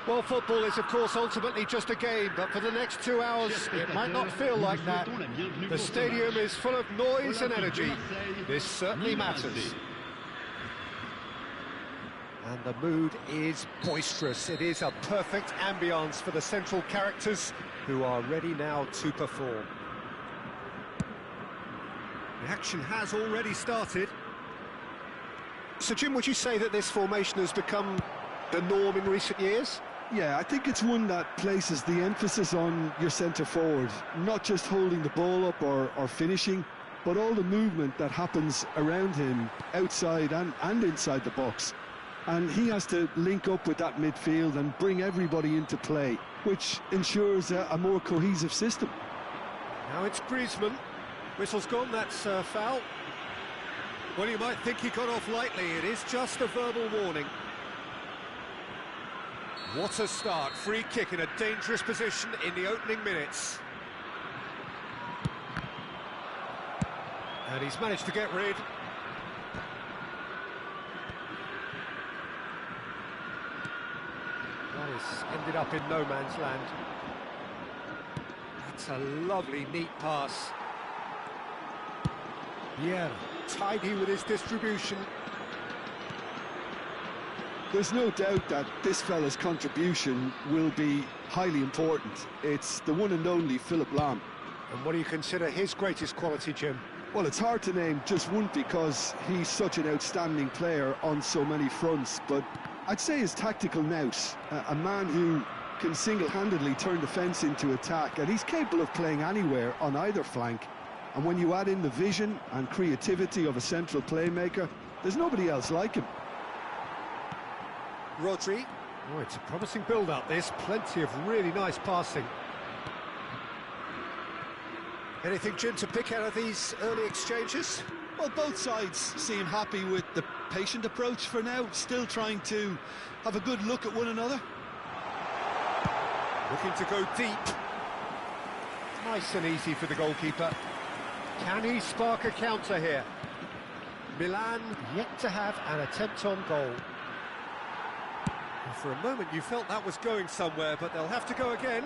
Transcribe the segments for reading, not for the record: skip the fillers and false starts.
Well, football is, of course, ultimately just a game, but for the next 2 hours, it might not feel like that. The stadium is full of noise and energy. This certainly matters. And the mood is boisterous. It is a perfect ambience for the central characters who are ready now to perform. The action has already started. So, Jim, would you say that this formation has become the norm in recent years? Yeah, I think it's one that places the emphasis on your centre-forward, not just holding the ball up or finishing, but all the movement that happens around him, outside and inside the box. And he has to link up with that midfield and bring everybody into play, which ensures a more cohesive system. Now it's Griezmann. Whistle's gone, that's foul. Well, you might think he got off lightly. It is just a verbal warning. What a start. Free kick in a dangerous position in the opening minutes. And he's managed to get rid. That has ended up in no man's land. That's a lovely, neat pass. Yeah, tidy with his distribution. There's no doubt that this fella's contribution will be highly important. It's the one and only Philipp Lahm. And what do you consider his greatest quality, Jim? Well, it's hard to name just one because he's such an outstanding player on so many fronts, but I'd say his tactical nous, a man who can single-handedly turn defence into attack, and he's capable of playing anywhere on either flank. And when you add in the vision and creativity of a central playmaker, there's nobody else like him. Rodri. Oh, it's a promising build-up, this. Plenty of really nice passing. Anything, Jim, to pick out of these early exchanges? Well, both sides seem happy with the patient approach for now, still trying to have a good look at one another. Looking to go deep. Nice and easy for the goalkeeper. Can he spark a counter here? Milan yet to have an attempt on goal. Well, for a moment you felt that was going somewhere, but they'll have to go again.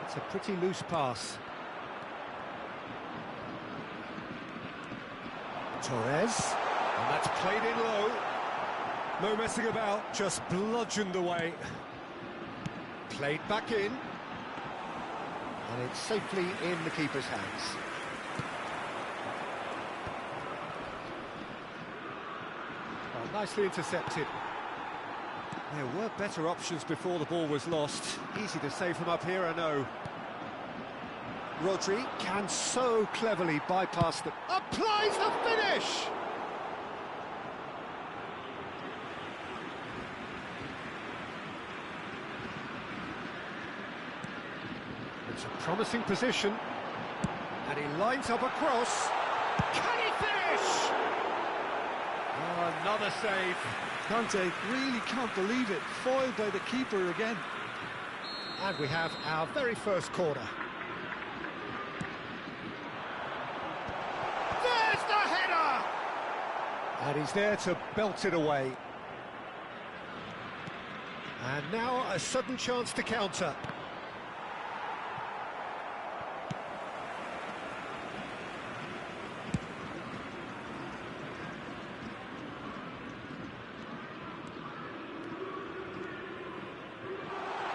It's a pretty loose pass. Torres, and that's played in low. No messing about, just bludgeoned away. Played back in. And it's safely in the keeper's hands. Well, nicely intercepted. There were better options before the ball was lost. Easy to say from up here, I know. Rodri can so cleverly bypass them. Applies the finish! It's a promising position. And he lines up a cross. Can he finish? Oh, another save. Conte really can't believe it. Foiled by the keeper again. And we have our very first corner. There's the header! And he's there to belt it away. And now a sudden chance to counter.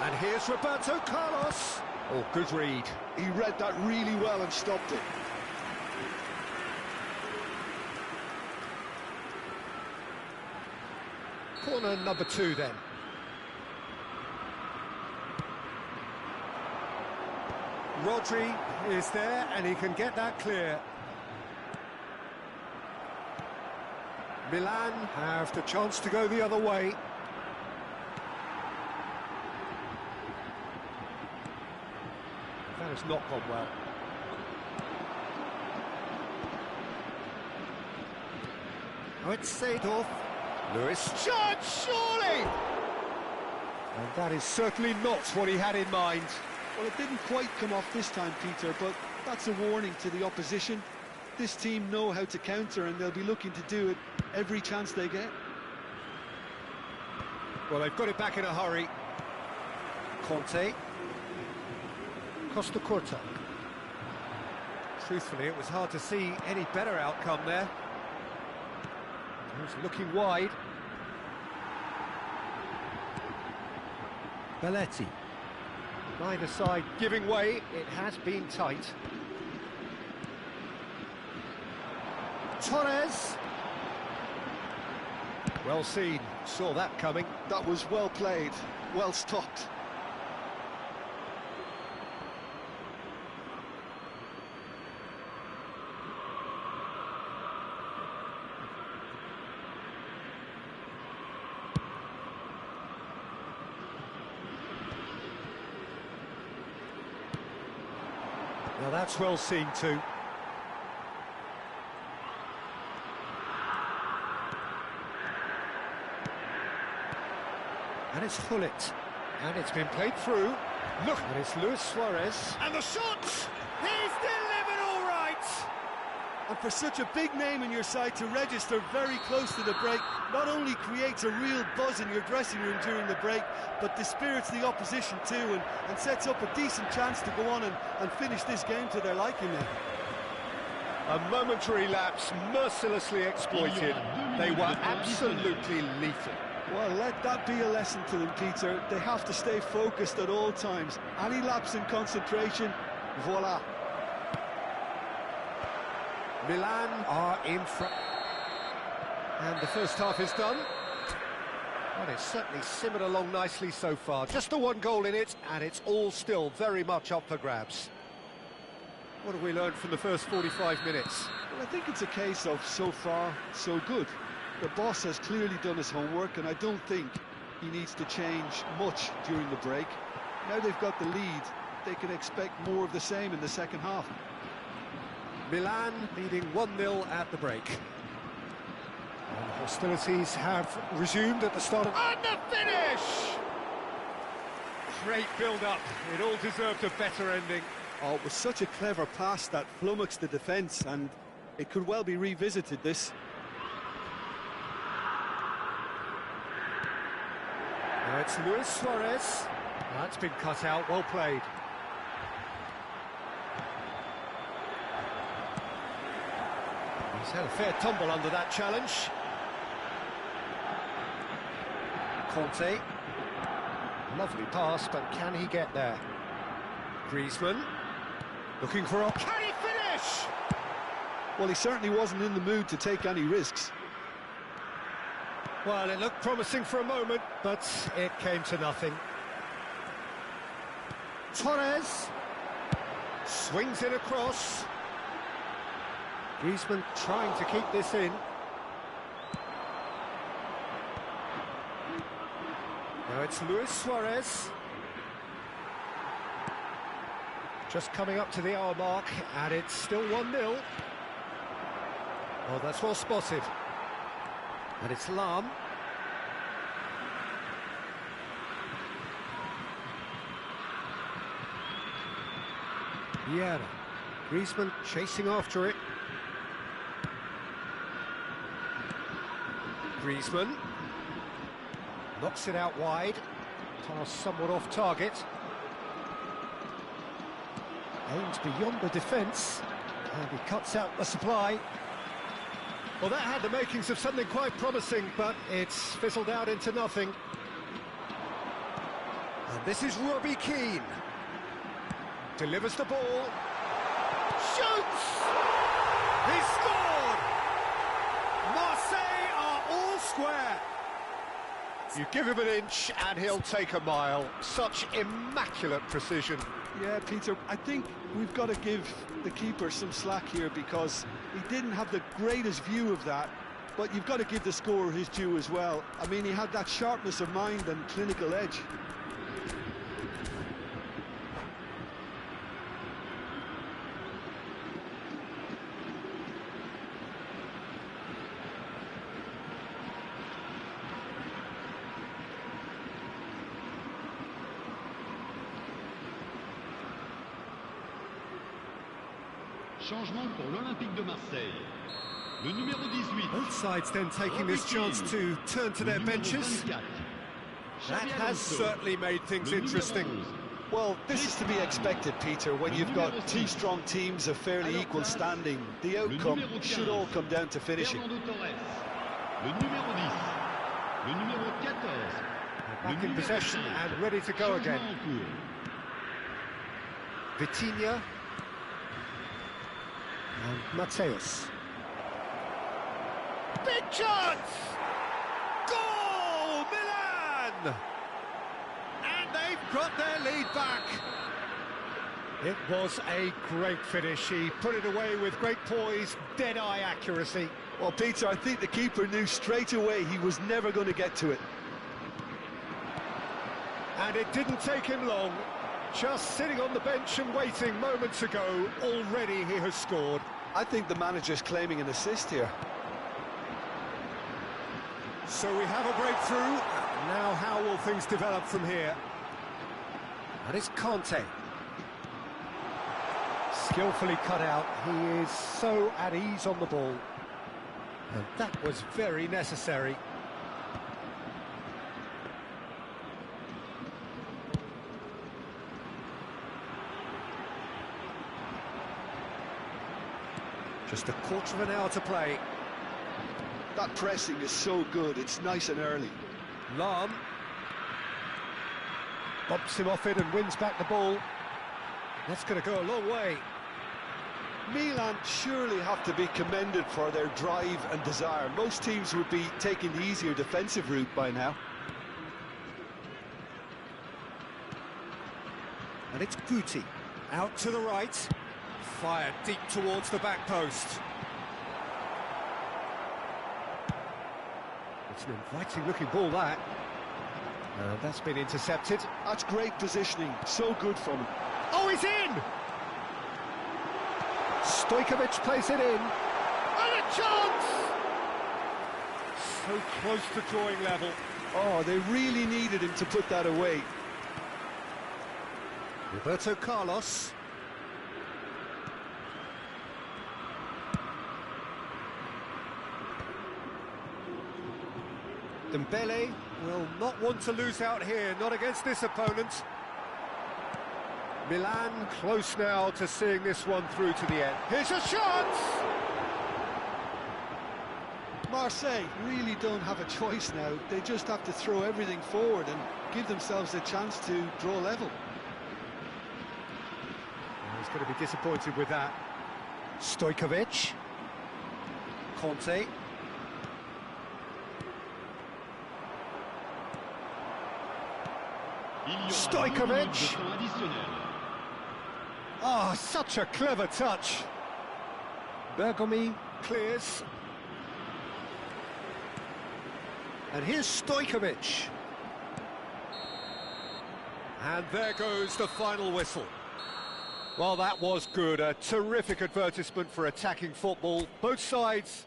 And here's Roberto Carlos. Oh, good read. He read that really well and stopped it. Corner number 2 then. Rodri is there and he can get that clear. Milan have the chance to go the other way. That has not gone well. Oh, it's Seedorf. Lewis Judge, surely! And that is certainly not what he had in mind. Well, it didn't quite come off this time, Peter, but that's a warning to the opposition. This team know how to counter and they'll be looking to do it every chance they get. Well, they've got it back in a hurry. Conte. Costa Curta. Truthfully, it was hard to see any better outcome there. He was looking wide. Belletti. Neither side giving way. It has been tight. Torres. Well seen. Saw that coming. That was well played, well stopped. Now that's well seen too. And it's Hullet. And it's been played through. Look, and it's Luis Suarez. And the shot! He's delivered all right! And for such a big name in your side to register very close to the break, not only creates a real buzz in your dressing room during the break, but dispirits the opposition too, and sets up a decent chance to go on and finish this game to their liking now. A momentary lapse, mercilessly exploited. They were absolutely lethal. Well, let that be a lesson to them, Peter. They have to stay focused at all times. Any lapse in concentration, voila. Milan are in front. And the first half is done. Well, it's certainly simmered along nicely so far. Just the one goal in it, and it's all still very much up for grabs. What have we learned from the first 45 minutes? Well, I think it's a case of so far, so good. The boss has clearly done his homework, and I don't think he needs to change much during the break. Now they've got the lead, they can expect more of the same in the second half. Milan leading 1-0 at the break. And the hostilities have resumed at the start of... And the finish! Great build-up. It all deserved a better ending. Oh, it was such a clever pass that flummoxed the defence, and it could well be revisited, this. Now it's Luis Suarez. That's been cut out, well played. He's had a fair tumble under that challenge. Conte. Lovely pass, but can he get there? Griezmann. Looking for a... Can he finish? Well, he certainly wasn't in the mood to take any risks. Well, it looked promising for a moment, but it came to nothing. Torres swings it across. Griezmann trying to keep this in. Now it's Luis Suarez. Just coming up to the hour mark, and it's still 1-0. Oh, that's well spotted. And it's Lam. Vieira. Griezmann chasing after it. Griezmann. Knocks it out wide. Pass somewhat off target. Aims beyond the defence. And he cuts out the supply. Well, that had the makings of something quite promising, but it's fizzled out into nothing. And this is Robbie Keane. Delivers the ball. Shoots! He scored! Marseille are all square. You give him an inch and he'll take a mile. Such immaculate precision. Yeah, Peter, I think we've got to give the keeper some slack here, because he didn't have the greatest view of that, but you've got to give the scorer his due as well. I mean, he had that sharpness of mind and clinical edge. Changement pour l'Olympique de Marseille. Le numéro 18. Both sides then taking this chance to turn to their benches. That has certainly made things interesting. Well, this is to be expected, Peter. When you've got two strong teams of fairly equal standing, the outcome should all come down to finishing. Back in possession and ready to go again. Vitinha and Mateus. Big chance! Goal! Milan! And they've got their lead back. It was a great finish. He put it away with great poise, dead-eye accuracy. Well, Peter, I think the keeper knew straight away he was never going to get to it. And it didn't take him long. Just sitting on the bench and waiting moments ago, already he has scored. I think the manager's claiming an assist here. So we have a breakthrough. Now how will things develop from here? And it's Conte. Skillfully cut out. He is so at ease on the ball. And that was very necessary. Just a quarter of an hour to play. That pressing is so good, it's nice and early. Lahm bumps him off it and wins back the ball. That's going to go a long way. Milan surely have to be commended for their drive and desire. Most teams would be taking the easier defensive route by now. And it's Guti, out to the right, fired deep towards the back post. It's an inviting looking ball, that. And that's been intercepted. That's great positioning, so good from him. Oh, he's in! Stojkovic plays it in. And a chance! So close to drawing level. Oh, they really needed him to put that away. Roberto Carlos. Dembele will not want to lose out here, not against this opponent. Milan close now to seeing this one through to the end. Here's a chance! Marseille really don't have a choice now. They just have to throw everything forward and give themselves a chance to draw level. He's going to be disappointed with that. Stojkovic. Conte. Stojkovic. Oh, such a clever touch. Bergomi clears. And here's Stojkovic. And there goes the final whistle. Well, that was good. A terrific advertisement for attacking football. Both sides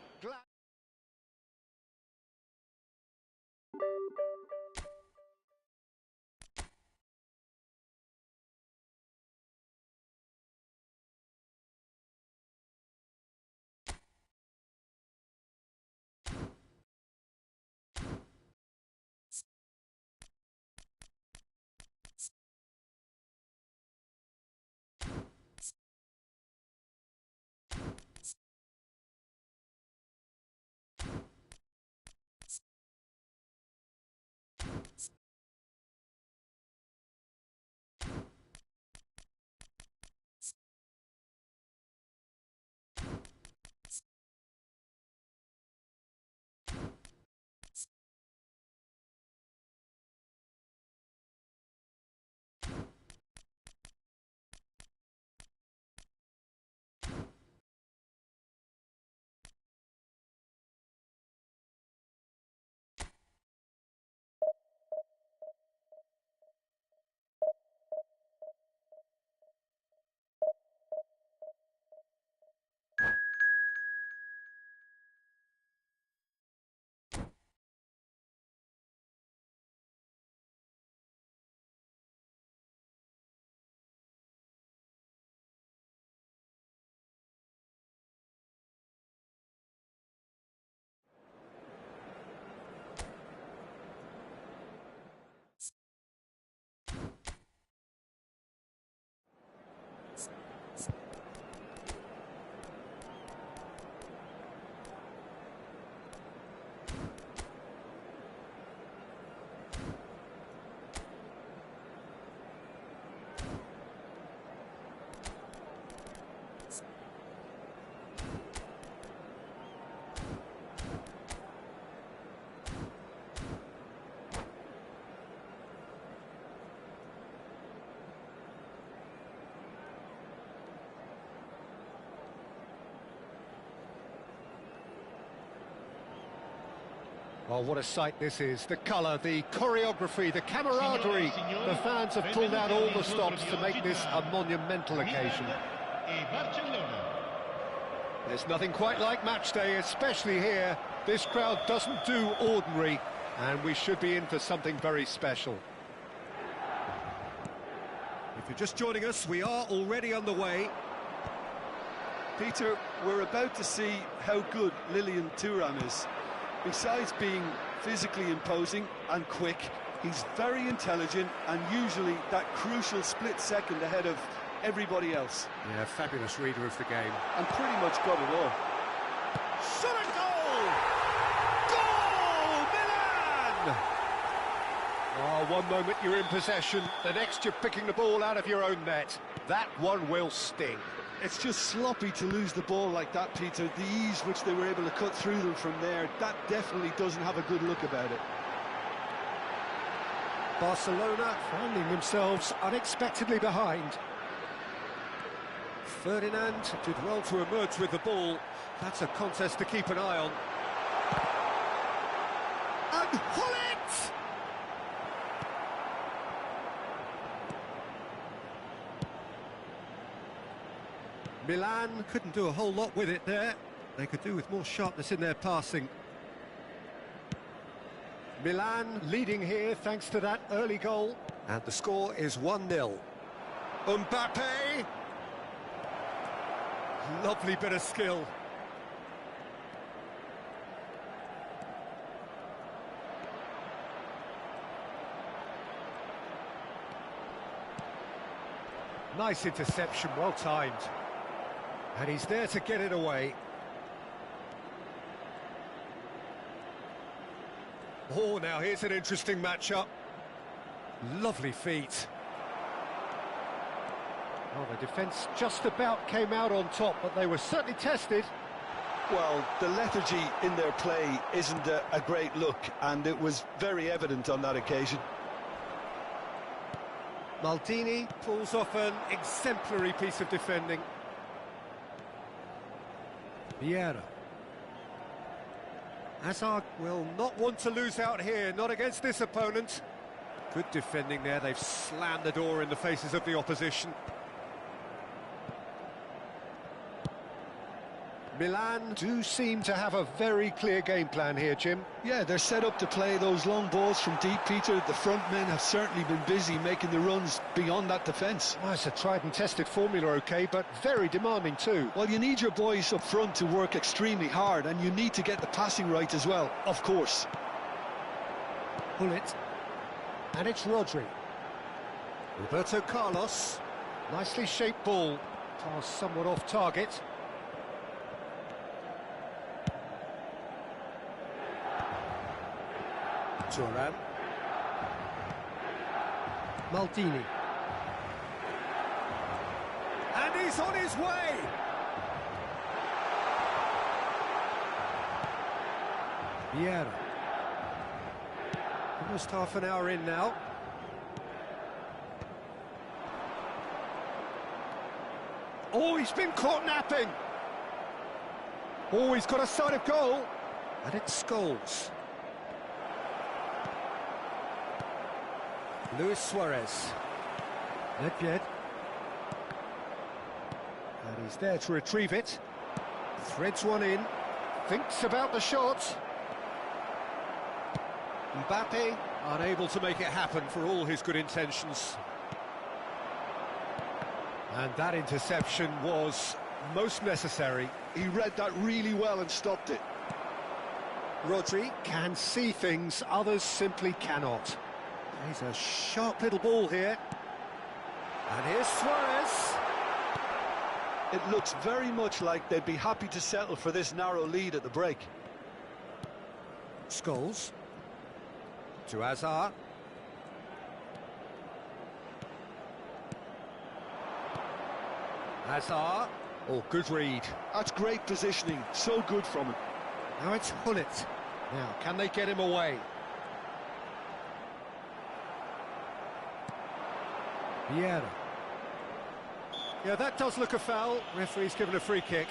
Oh, what a sight this is. The colour, the choreography, the camaraderie. The fans have pulled out all the stops to make this a monumental occasion. There's nothing quite like match day, especially here. This crowd doesn't do ordinary, and we should be in for something very special. If you're just joining us, we are already underway. Peter, we're about to see how good Lilian Thuram is. Besides being physically imposing and quick, he's very intelligent and usually that crucial split second ahead of everybody else. Yeah, fabulous reader of the game. And pretty much got it all. Shot a goal! Goal! Milan! Oh, one moment you're in possession, the next you're picking the ball out of your own net. That one will sting. It's just sloppy to lose the ball like that, Peter. The ease which they were able to cut through them from there, that definitely doesn't have a good look about it. Barcelona finding themselves unexpectedly behind. Ferdinand did well to emerge with the ball. That's a contest to keep an eye on. And Hullet! Milan couldn't do a whole lot with it there. They could do with more sharpness in their passing. Milan leading here thanks to that early goal. And the score is 1-0. Mbappe! Lovely bit of skill. Nice interception, well timed. And he's there to get it away. Oh, now here's an interesting matchup. Lovely feet. Oh, the defence just about came out on top, but they were certainly tested. Well, the lethargy in their play isn't a great look, and it was very evident on that occasion. Maldini pulls off an exemplary piece of defending. Vieira. Hazard will not want to lose out here, not against this opponent. Good defending there, they've slammed the door in the faces of the opposition. Milan do seem to have a very clear game plan here, Jim. Yeah, they're set up to play those long balls from deep, Peter. The front men have certainly been busy making the runs beyond that defence. Well, it's a tried and tested formula, OK, but very demanding too. Well, you need your boys up front to work extremely hard, and you need to get the passing right as well, of course. Hullet. And it's Rodri. Roberto Carlos. Nicely shaped ball. Pass somewhat off target. Thuram. Maldini. And he's on his way! Vieira. Almost half an hour in now. Oh, he's been caught napping! Oh, he's got a sight of goal! And it's Scholes. Luis Suarez. Nedved. And he's there to retrieve it. Threads one in. Thinks about the shot. Mbappe unable to make it happen for all his good intentions. And that interception was most necessary. He read that really well and stopped it. Rodri can see things others simply cannot. He's a sharp little ball here. And here's Suarez. It looks very much like they'd be happy to settle for this narrow lead at the break. Scholes. To Hazard. Hazard. Oh, good read. That's great positioning. So good from him. Now it's Hullet. Now, can they get him away? Vieira. Yeah, that does look a foul. Referee's given a free kick.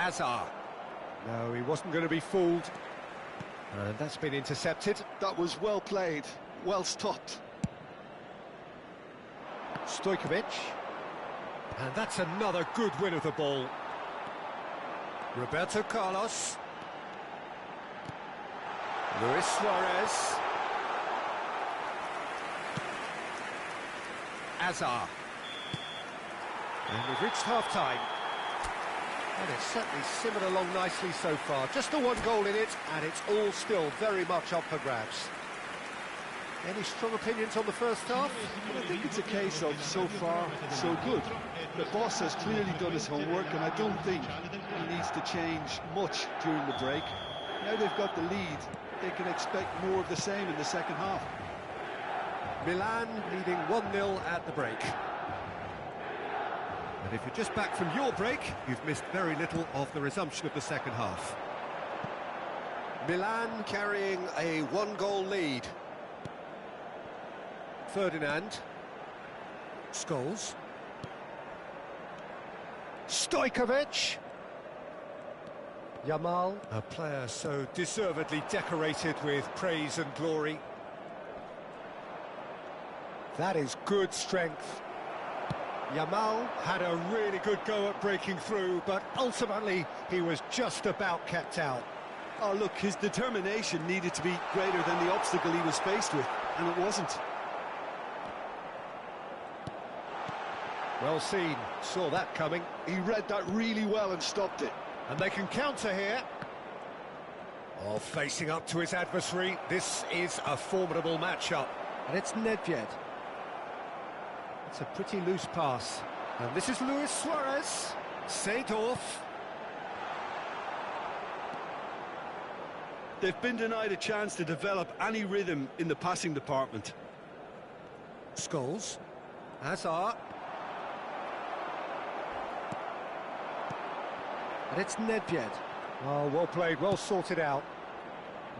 Azar. No, he wasn't going to be fooled. And that's been intercepted. That was well played, well stopped. Stojkovic. And that's another good win of the ball. Roberto Carlos. Luis Suarez. Azar. And we've reached half-time. And it's certainly simmered along nicely so far. Just the one goal in it, and it's all still very much up for grabs. Any strong opinions on the first half? Well, I think it's a case of so far, so good. The boss has clearly done his homework, and I don't think he needs to change much during the break. Now they've got the lead, they can expect more of the same in the second half. Milan leading 1-0 at the break. And if you're just back from your break, you've missed very little of the resumption of the second half. Milan carrying a one-goal lead. Ferdinand. Scholes. Stojkovic. Yamal, a player so deservedly decorated with praise and glory. That is good strength. Yamal had a really good go at breaking through, but ultimately he was just about kept out. Oh, look, his determination needed to be greater than the obstacle he was faced with, and it wasn't. Well seen, saw that coming. He read that really well and stopped it. And they can counter here. Oh, facing up to his adversary, this is a formidable matchup. And it's Nedved. It's a pretty loose pass. And this is Luis Suarez. Seedorf. They've been denied a chance to develop any rhythm in the passing department. Scholes. Azar. And it's Nedved. Oh, well played, well sorted out.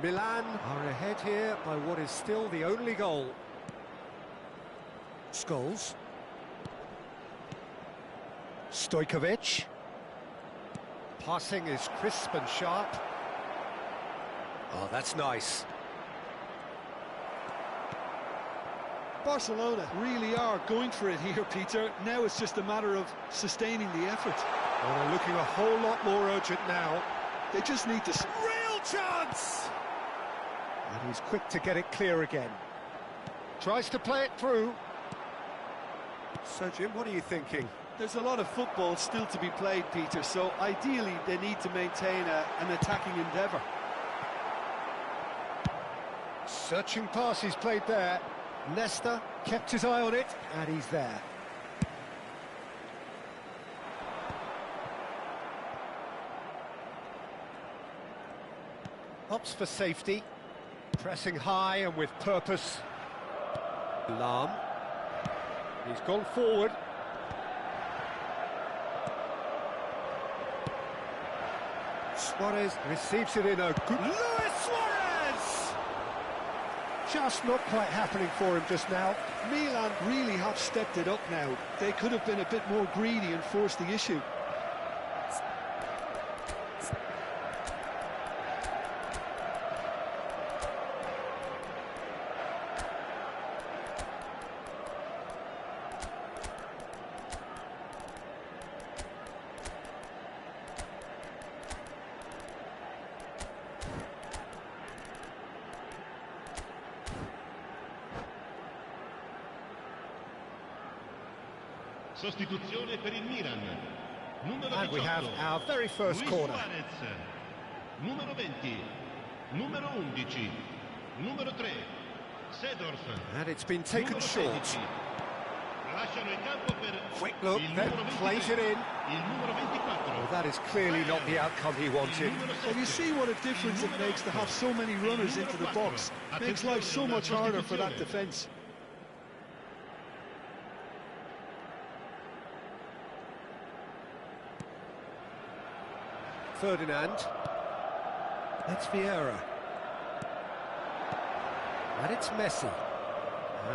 Milan are ahead here by what is still the only goal. Scholes. Stojkovic. Passing is crisp and sharp. Oh, that's nice. Barcelona really are going for it here, Peter. Now it's just a matter of sustaining the effort. Well, they're looking a whole lot more urgent now. They just need to... Real chance! And he's quick to get it clear again. Tries to play it through. So, Jim, what are you thinking? There's a lot of football still to be played, Peter, so ideally they need to maintain an attacking endeavour. Searching pass he's played there. Nesta kept his eye on it, and he's there. Opts for safety. Pressing high and with purpose. Lahm. He's gone forward. Suarez receives it in a good... Luis Suarez! Just not quite happening for him just now. Milan really have stepped it up now. They could have been a bit more greedy and forced the issue. Sostituzione per il Milan. Numero And we 18, have our very first Luis corner. Suarez. Numero 20, numero 11, numero 3, Seedorf. And it's been taken Numero short. 16. Lasciano il campo per Quick look, il then numero 23, plays it in. il numero 24. Well, that is clearly not the outcome he wanted. Well, you see what a difference it makes to have so many runners into the box. Makes life so much harder for that defence. Ferdinand. That's Vieira. And it's Messi.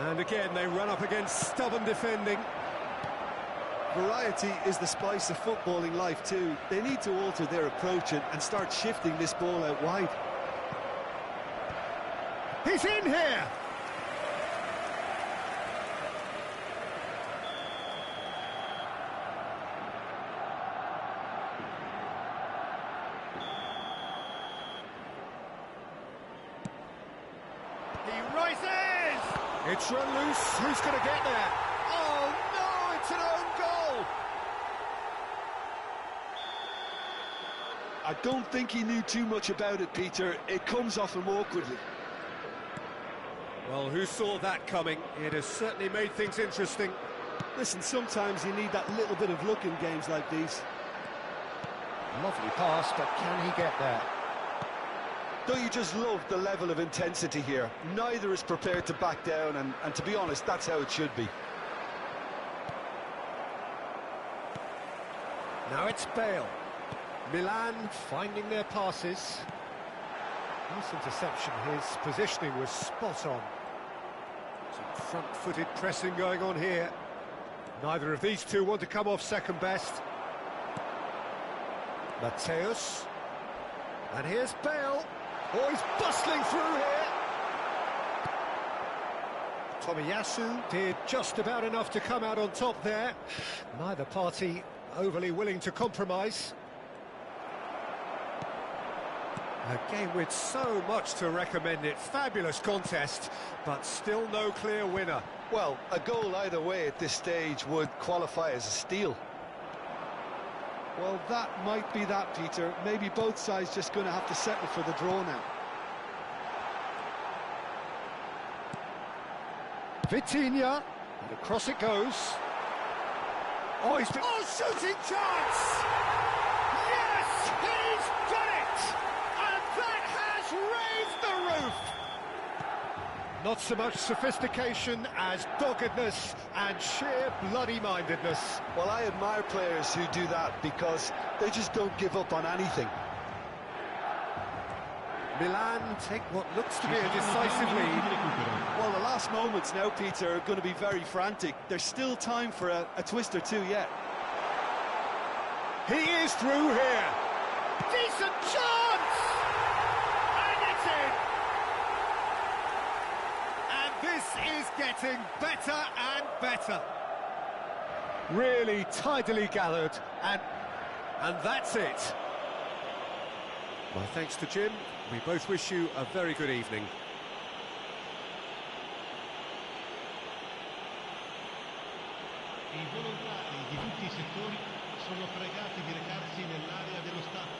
And again, they run up against stubborn defending. Variety is the spice of footballing life too. They need to alter their approach and start shifting this ball out wide. He's in here! He rises! It's run loose. Who's going to get there? Oh no, it's an own goal! I don't think he knew too much about it, Peter. It comes off him awkwardly. Well, who saw that coming? It has certainly made things interesting. Listen, sometimes you need that little bit of luck in games like these. Lovely pass, but can he get there? Don't you just love the level of intensity here? Neither is prepared to back down, and to be honest, that's how it should be. Now it's Bale. Milan finding their passes. Nice interception, his positioning was spot on. Some front-footed pressing going on here. Neither of these two want to come off second best. Mateus. And here's Bale. Oh, he's bustling through here. Tomiyasu did just about enough to come out on top there. Neither party overly willing to compromise. A game with so much to recommend it. Fabulous contest, but still no clear winner. Well, a goal either way at this stage would qualify as a steal. Well, that might be that, Peter. Maybe both sides just going to have to settle for the draw now. Vitinha, and across it goes. Oh, he's been... Oh, shooting chance! Yes, he's done it! And that has raised the roof! Not so much sophistication as doggedness and sheer bloody-mindedness. Well, I admire players who do that because they just don't give up on anything. Milan take what looks to be a decisive lead. Well, the last moments now, Peter, are going to be very frantic. There's still time for a twist or two yet. He is through here. Decent chance! And it's in! And this is getting better and better. Really tidily gathered, and that's it. My thanks to Jim. We both wish you a very good evening. I volontari di tutti i settori sono pregati di recarsi nell'area dello stadio.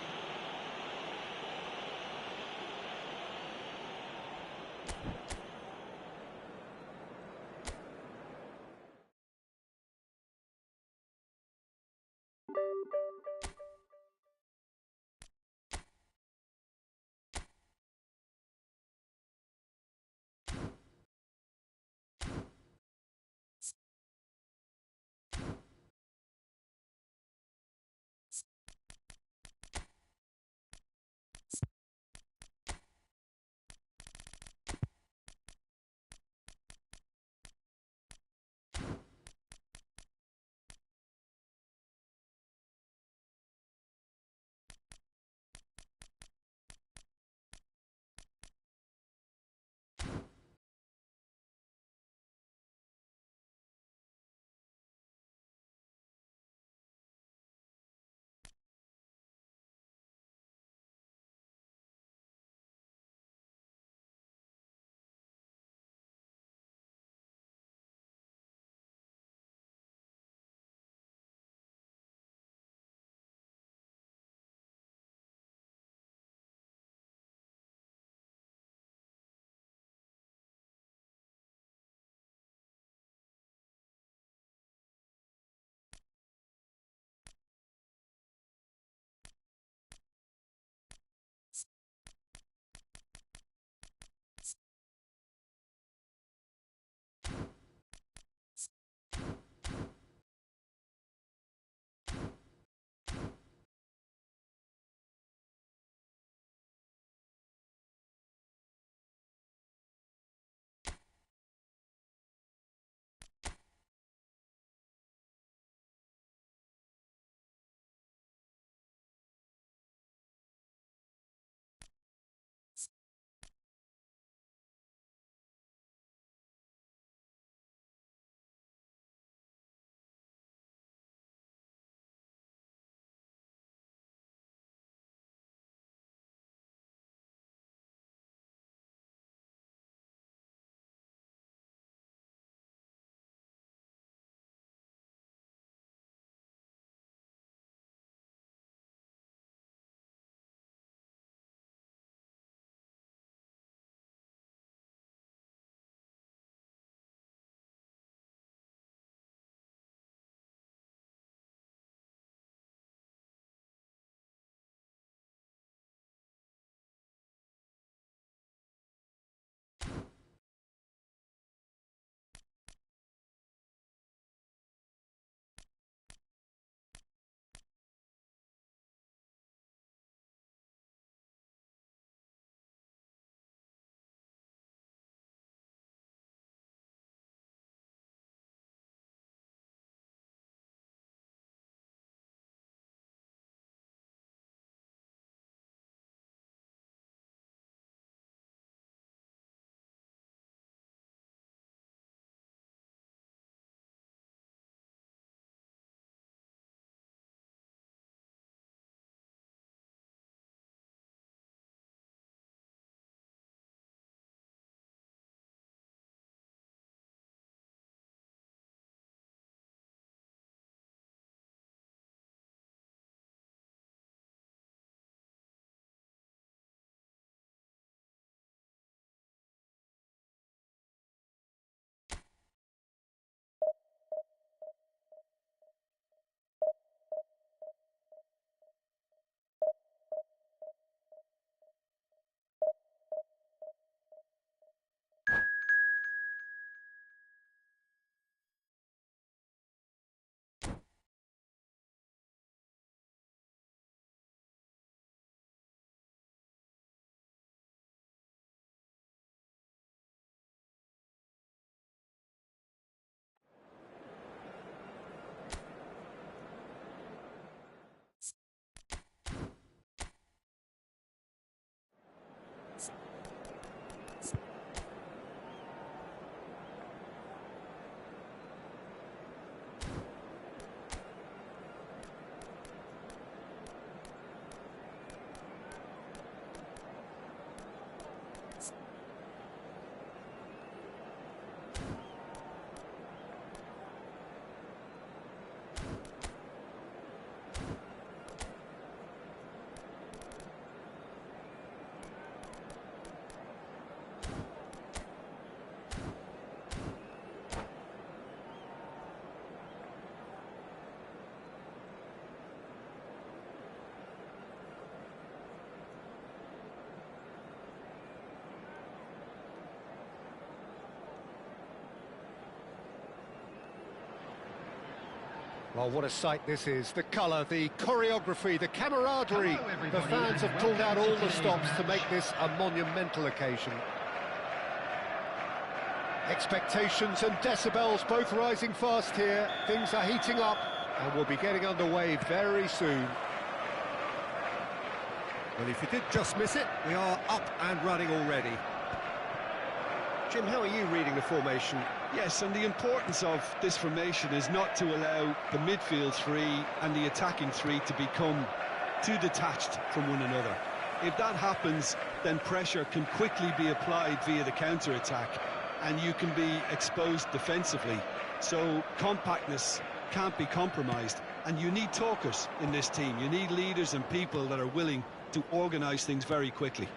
Well, what a sight this is. The colour, the choreography, the camaraderie. Hello, The everybody, fans have and pulled out all welcome to the the stops to match. make this a monumental occasion. Expectations and decibels both rising fast here. Things are heating up and we'll be getting underway very soon. Well, if you did just miss it, we are up and running already. Jim, how are you reading the formation? Yes, and the importance of this formation is not to allow the midfield three and the attacking three to become too detached from one another. If that happens, then pressure can quickly be applied via the counter-attack, and you can be exposed defensively. So compactness can't be compromised, and you need talkers in this team. You need leaders and people that are willing to organise things very quickly.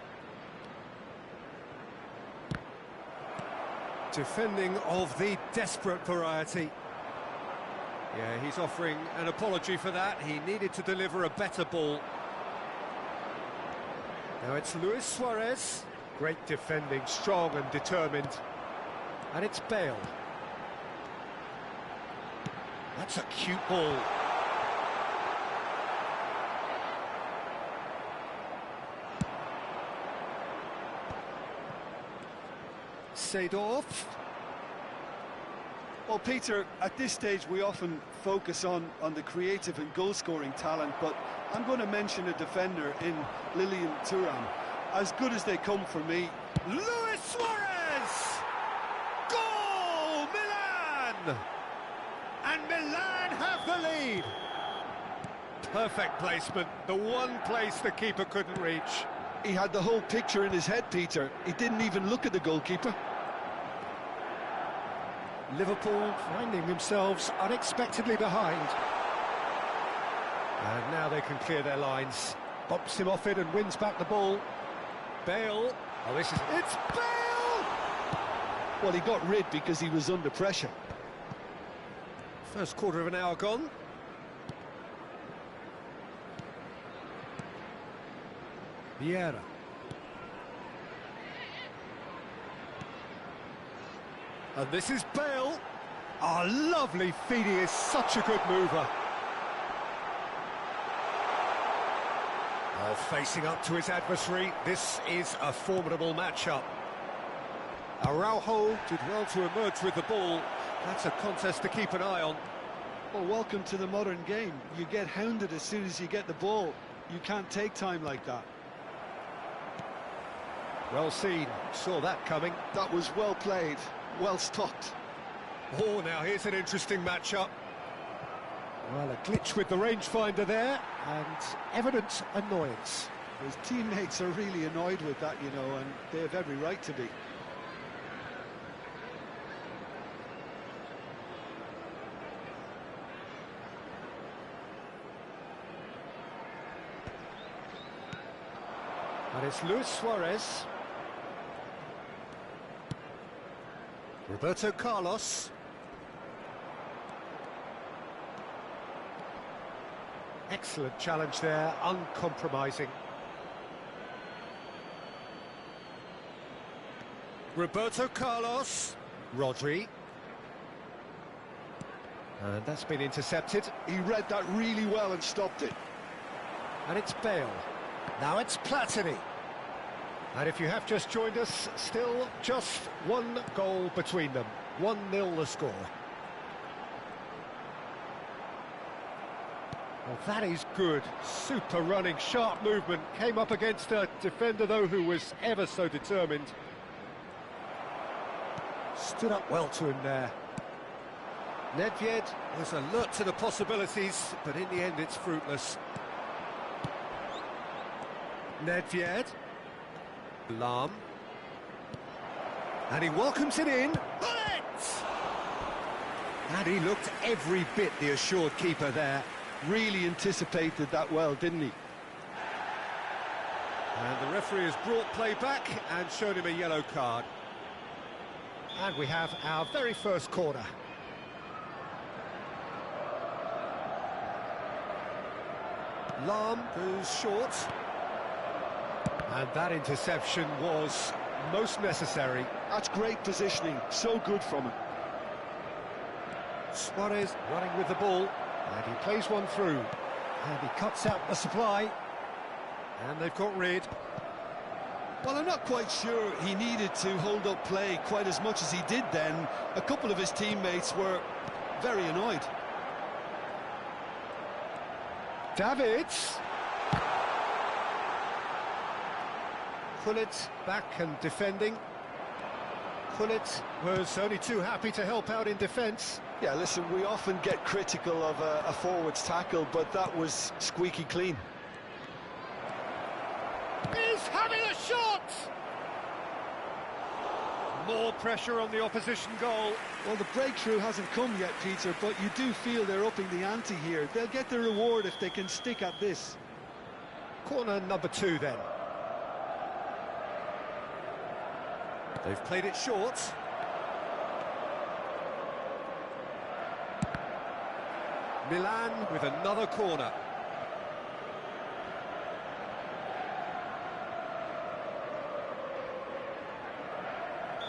Defending of the desperate variety. Yeah, he's offering an apology for that. He needed to deliver a better ball. Now it's Luis Suarez. Great defending, strong and determined. And it's Bale. That's a cute ball. Seedorf. Well, Peter, at this stage we often focus on the creative and goal-scoring talent, but I'm going to mention a defender in Lilian Thuram. As good as they come for me. Luis Suarez! Goal! Milan! And Milan have the lead! Perfect placement, the one place the keeper couldn't reach. He had the whole picture in his head, Peter. He didn't even look at the goalkeeper. Liverpool finding themselves unexpectedly behind. And now they can clear their lines. Bumps him off it and wins back the ball. Bale. Oh, this is... It's Bale! Well, he got rid because he was under pressure. First quarter of an hour gone. Vieira. And this is Bale. Oh, lovely feed, he is such a good mover. Oh, facing up to his adversary, this is a formidable matchup. Araujo did well to emerge with the ball. That's a contest to keep an eye on. Well, welcome to the modern game. You get hounded as soon as you get the ball. You can't take time like that. Well seen, saw that coming. That was well played, well stopped. Oh, now here's an interesting matchup. Well, a glitch with the rangefinder there, and evident annoyance. His teammates are really annoyed with that, you know, and they have every right to be. And it's Luis Suarez. Roberto Carlos. Excellent challenge there, uncompromising. Roberto Carlos. Rodri. And that's been intercepted. He read that really well and stopped it. And it's Bale. Now it's Platini. And if you have just joined us, still just one goal between them. 1-0 the score. Well, that is good. Super running, sharp movement. Came up against a defender, though, who was ever so determined. Stood up well to him there. Nedved was alert to the possibilities, but in the end it's fruitless. Nedved. Lahm. And he welcomes it in. Bullet! And he looked every bit the assured keeper there. Really anticipated that well, didn't he? And the referee has brought play back and shown him a yellow card. And we have our very first corner. Lahm goes short. And that interception was most necessary. That's great positioning, so good from him. Suarez running with the ball. And he plays one through. And he cuts out the supply. And they've got rid. Well, I'm not quite sure he needed to hold up play quite as much as he did then. A couple of his teammates were very annoyed. Davids. Gullit back and defending. Gullit was only too happy to help out in defence. Yeah, listen, we often get critical of a forward's tackle, but that was squeaky clean. He's having a shot! More pressure on the opposition goal. Well, the breakthrough hasn't come yet, Peter, but you do feel they're upping the ante here. They'll get the reward if they can stick at this. Corner number 2 then. They've played it short. Milan with another corner.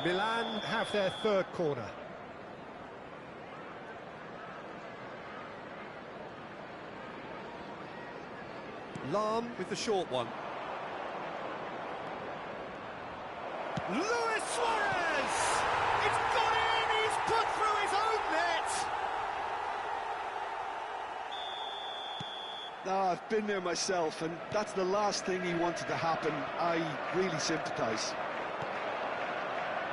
Milan have their third corner. Lahm with the short one. Luis Suarez! It's gone in! He's put through his own net! I've been there myself, and that's the last thing he wanted to happen. I really sympathise.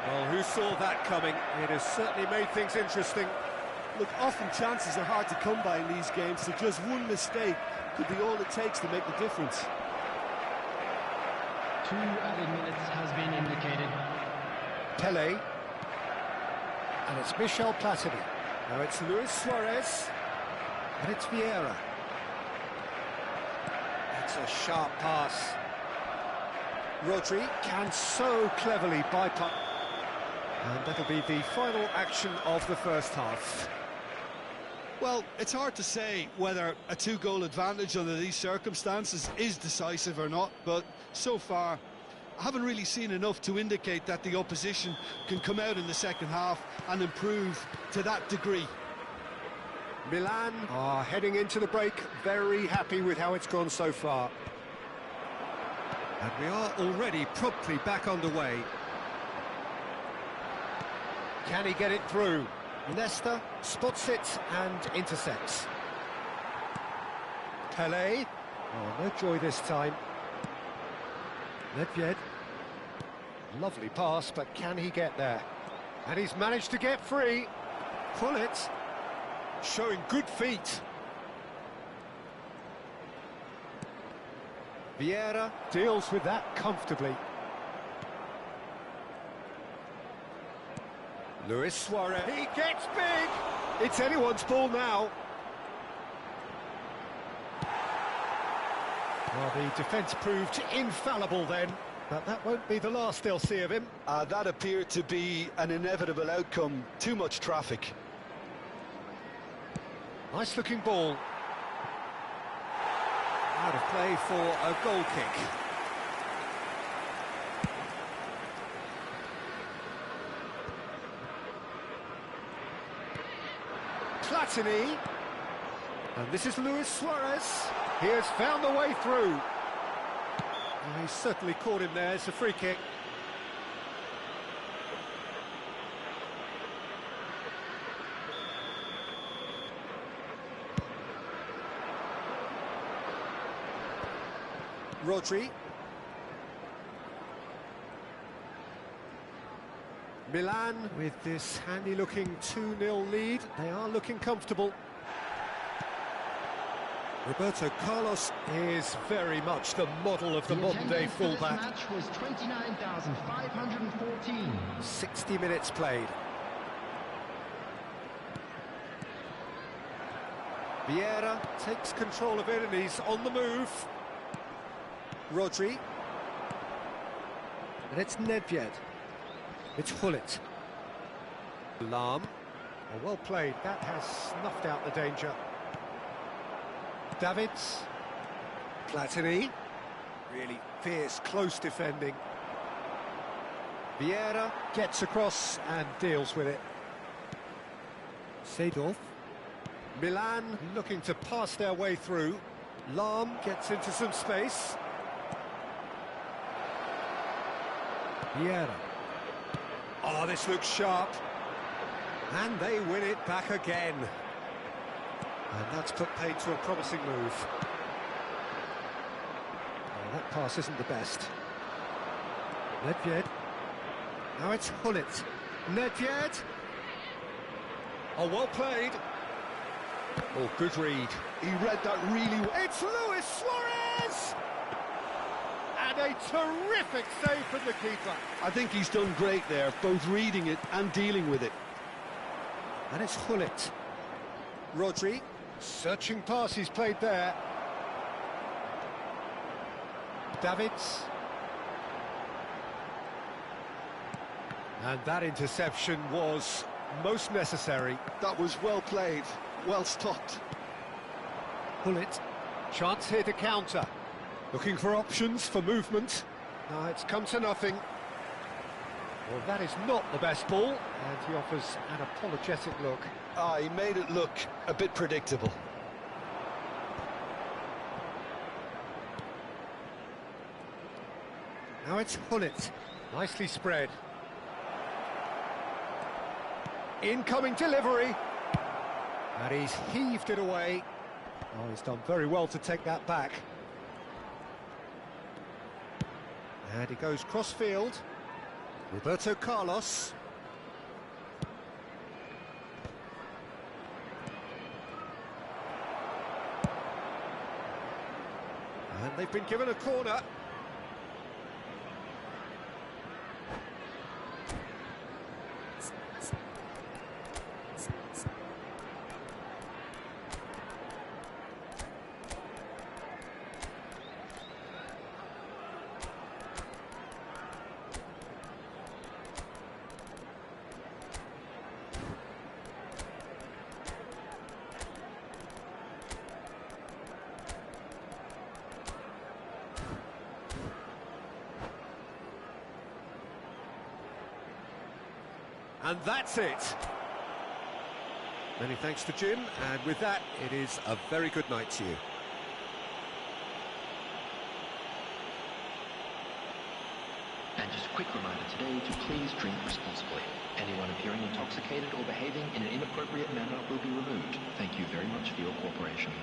Well, who saw that coming? It has certainly made things interesting. Look, often chances are hard to come by in these games, so just one mistake could be all it takes to make the difference. 2 added minutes has been indicated. Pele. And it's Michel Platini. Now it's Luis Suarez. And it's Vieira. That's a sharp pass. Rodri can so cleverly bypass. And that'll be the final action of the first half. Well, it's hard to say whether a 2-goal advantage under these circumstances is decisive or not, but so far I haven't really seen enough to indicate that the opposition can come out in the second half and improve to that degree. Milan are heading into the break, very happy with how it's gone so far. And we are already promptly back underway. Can he get it through? Nesta spots it and intercepts. Pele. Oh, no joy this time. Nedved. Lovely pass, but can he get there? And he's managed to get free. Gullit showing good feet. Vieira deals with that comfortably. Luis Suarez. He gets big! It's anyone's ball now. Well, the defence proved infallible then, but that won't be the last they'll see of him. That appeared to be an inevitable outcome. Too much traffic. Nice looking ball. Out of play for a goal kick. Platini. And this is Luis Suarez. He has found the way through. Well, he's certainly caught him there. It's a free kick. Rodri. Milan with this handy-looking 2-0 lead. They are looking comfortable. Roberto Carlos is very much the model of the modern-day fullback. The match was 29,514. 60 minutes played. Vieira takes control of it and he's on the move. Rodri. And it's Nedved. It's Gullit. Lahm. Well played. That has snuffed out the danger. Davids. Platini. Really fierce, close defending. Vieira gets across and deals with it. Seedorf. Milan looking to pass their way through. Lahm gets into some space. Vieira. Oh, this looks sharp. And they win it back again. And that's put paid to a promising move. Oh, that pass isn't the best. Nedved. Now it's Hullet. Nedved. Oh, well played. Oh, good read. He read that really well. It's Luis Suarez! And a terrific save from the keeper. I think he's done great there, both reading it and dealing with it. And it's Hullet. Rodri. Searching pass he's played there. Davids. And that interception was most necessary. That was well played, well stopped. Hullet. Chance here to counter. Looking for options for movement. No, it's come to nothing. Well, that is not the best ball, and he offers an apologetic look. Ah, he made it look a bit predictable. Now it's Hullet. Nicely spread. Incoming delivery. And he's heaved it away. Oh, he's done very well to take that back. And he goes cross-field. Roberto Carlos. And they've been given a corner. And that's it. Many thanks to Jim, and with that, it is a very good night to you. And just a quick reminder today to please drink responsibly. Anyone appearing intoxicated or behaving in an inappropriate manner will be removed. Thank you very much for your cooperation.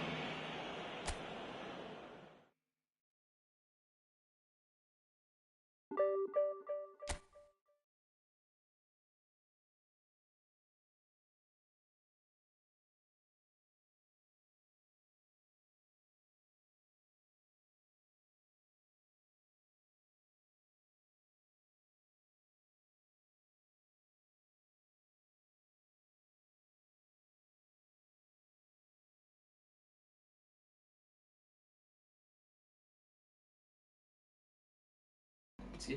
Sí.